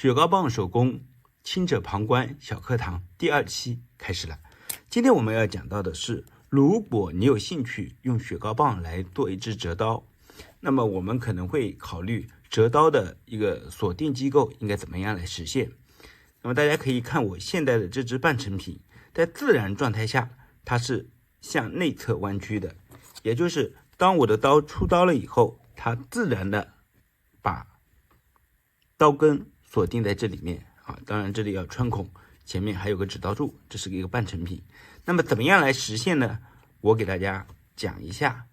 雪糕棒手工轻者旁观小课堂第2期开始了。今天我们要讲到的是，如果你有兴趣用雪糕棒来做一支折刀，那么我们可能会考虑折刀的一个锁定机构应该怎么样来实现。那么大家可以看我现在的这支半成品，在自然状态下它是向内侧弯曲的，也就是当我的刀出刀了以后，它自然的把刀根锁定在这里面啊，当然这里要穿孔，前面还有个指刀柱，这是一个半成品。那么怎么样来实现呢？我给大家讲一下。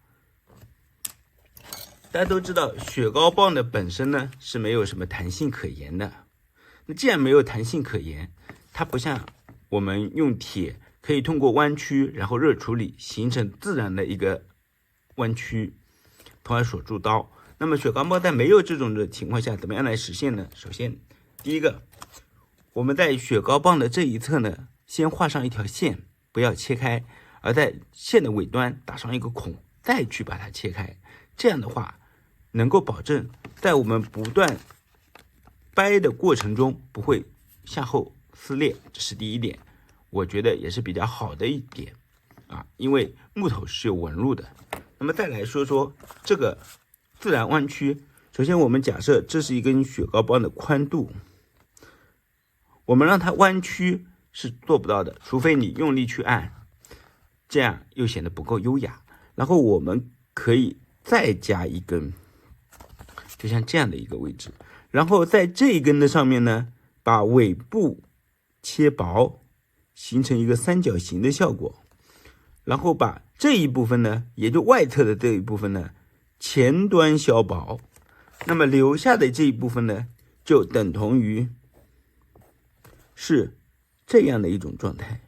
大家都知道，雪糕棒的本身呢是没有什么弹性可言的。那既然没有弹性可言，它不像我们用铁可以通过弯曲，然后热处理形成自然的一个弯曲，从而锁住刀。那么雪糕棒在没有这种的情况下，怎么样来实现呢？首先，第一个，我们在雪糕棒的这一侧呢，先画上一条线，不要切开，而在线的尾端打上一个孔，再去把它切开。这样的话，能够保证在我们不断掰的过程中不会向后撕裂，这是第一点，我觉得也是比较好的一点啊，因为木头是有纹路的。那么再来说说这个自然弯曲，首先我们假设这是一根雪糕棒的宽度，我们让它弯曲是做不到的，除非你用力去按，这样又显得不够优雅。然后我们可以再加一根，就像这样的一个位置，然后在这一根的上面呢，把尾部切薄，形成一个三角形的效果，然后把这一部分呢，也就外侧的这一部分呢，前端削薄，那么留下的这一部分呢，就等同于是这样的一种状态。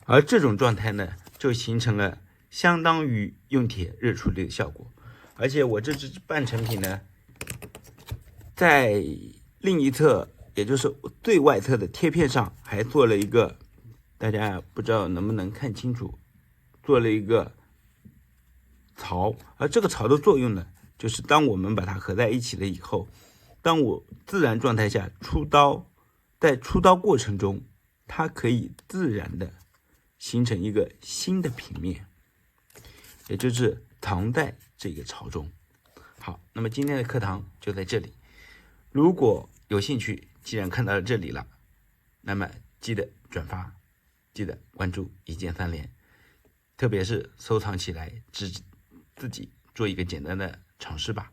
而这种状态呢，就形成了相当于用铁热处理的效果。而且我这支半成品呢，在另一侧，也就是最外侧的贴片上，还做了一个，大家不知道能不能看清楚，做了一个槽。而这个槽的作用呢，就是当我们把它合在一起了以后，当我自然状态下出刀，在出刀过程中，它可以自然的形成一个新的平面，也就是藏在这个槽中。好，那么今天的课堂就在这里。如果有兴趣，既然看到了这里了，那么记得转发，记得关注，一键3连，特别是收藏起来，自己做一个简单的尝试吧。